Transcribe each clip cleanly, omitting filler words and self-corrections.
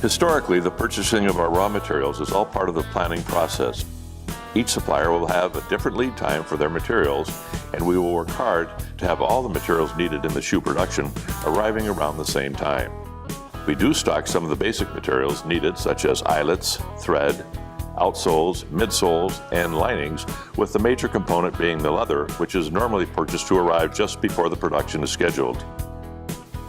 Historically, the purchasing of our raw materials is all part of the planning process. Each supplier will have a different lead time for their materials, and we will work hard to have all the materials needed in the shoe production arriving around the same time. We do stock some of the basic materials needed, such as eyelets, thread, outsoles, midsoles, and linings, with the major component being the leather, which is normally purchased to arrive just before the production is scheduled.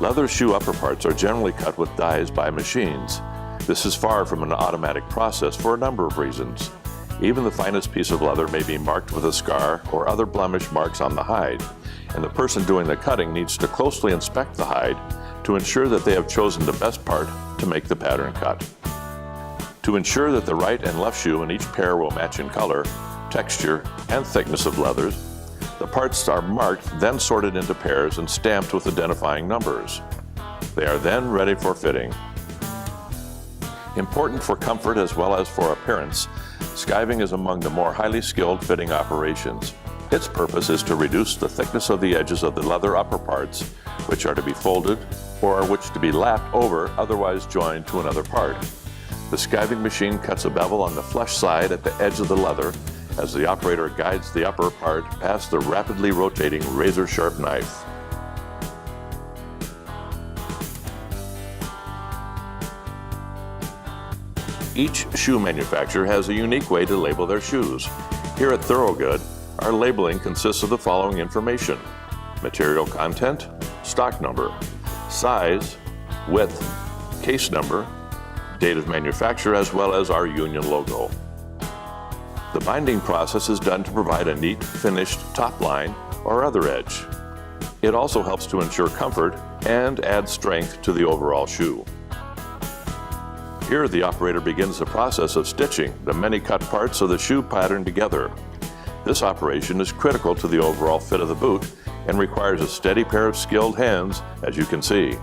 Leather shoe upper parts are generally cut with dies by machines. This is far from an automatic process for a number of reasons. Even the finest piece of leather may be marked with a scar or other blemish marks on the hide, and the person doing the cutting needs to closely inspect the hide to ensure that they have chosen the best part to make the pattern cut. To ensure that the right and left shoe in each pair will match in color, texture, and thickness of leathers, the parts are marked, then sorted into pairs and stamped with identifying numbers. They are then ready for fitting. Important for comfort as well as for appearance, skiving is among the more highly skilled fitting operations. Its purpose is to reduce the thickness of the edges of the leather upper parts, which are to be folded or which to be lapped over, otherwise joined to another part. The skiving machine cuts a bevel on the flesh side at the edge of the leather as the operator guides the upper part past the rapidly rotating razor-sharp knife. Each shoe manufacturer has a unique way to label their shoes. Here at Thorogood, our labeling consists of the following information: material content, stock number, size, width, case number, date of manufacture, as well as our union logo. The binding process is done to provide a neat, finished top line or other edge. It also helps to ensure comfort and add strength to the overall shoe. Here, the operator begins the process of stitching the many cut parts of the shoe pattern together. This operation is critical to the overall fit of the boot and requires a steady pair of skilled hands, as you can see.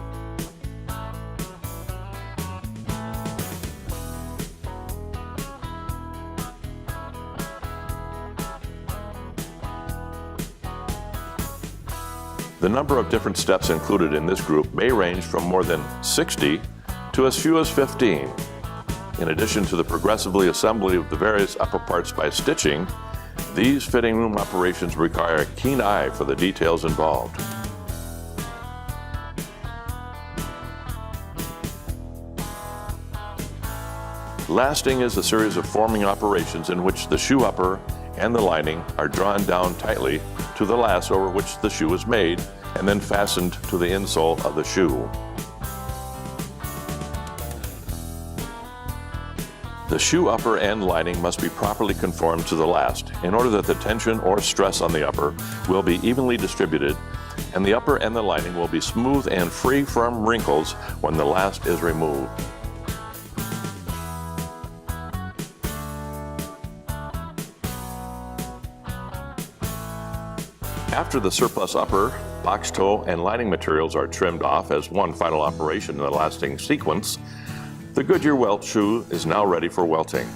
The number of different steps included in this group may range from more than 60 to as few as 15. In addition to the progressively assembly of the various upper parts by stitching, these fitting room operations require a keen eye for the details involved. Lasting is a series of forming operations in which the shoe upper and the lining are drawn down tightly to the last over which the shoe is made and then fastened to the insole of the shoe. The shoe upper and lining must be properly conformed to the last in order that the tension or stress on the upper will be evenly distributed, and the upper and the lining will be smooth and free from wrinkles when the last is removed. After the surplus upper, box toe, and lining materials are trimmed off as one final operation in the lasting sequence, the Goodyear welt shoe is now ready for welting.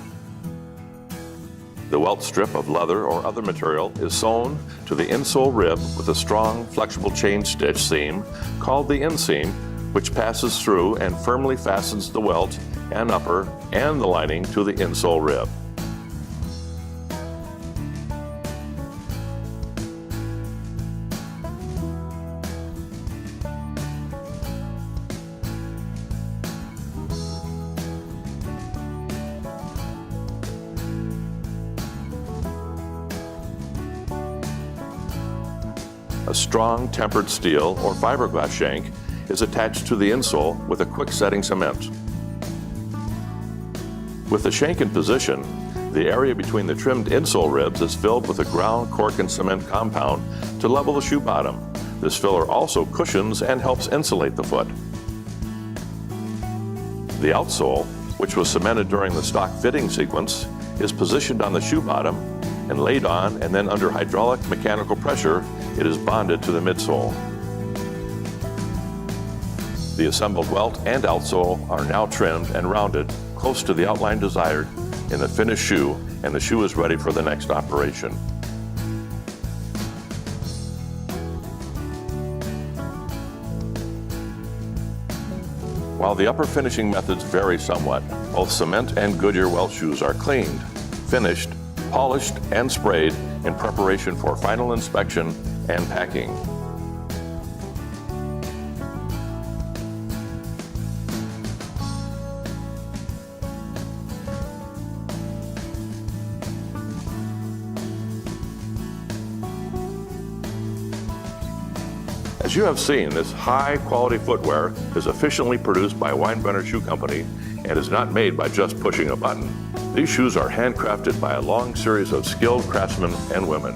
The welt strip of leather or other material is sewn to the insole rib with a strong, flexible chain stitch seam called the inseam, which passes through and firmly fastens the welt and upper and the lining to the insole rib. A strong tempered steel or fiberglass shank is attached to the insole with a quick setting cement. With the shank in position, the area between the trimmed insole ribs is filled with a ground cork and cement compound to level the shoe bottom. This filler also cushions and helps insulate the foot. The outsole, which was cemented during the stock fitting sequence, is positioned on the shoe bottom and laid on, and then under hydraulic mechanical pressure, it is bonded to the midsole. The assembled welt and outsole are now trimmed and rounded close to the outline desired in the finished shoe, and the shoe is ready for the next operation. While the upper finishing methods vary somewhat, both cement and Goodyear welt shoes are cleaned, finished, polished, and sprayed in preparation for final inspection and packing. As you have seen, this high-quality footwear is efficiently produced by Weinbrenner Shoe Company and is not made by just pushing a button. These shoes are handcrafted by a long series of skilled craftsmen and women.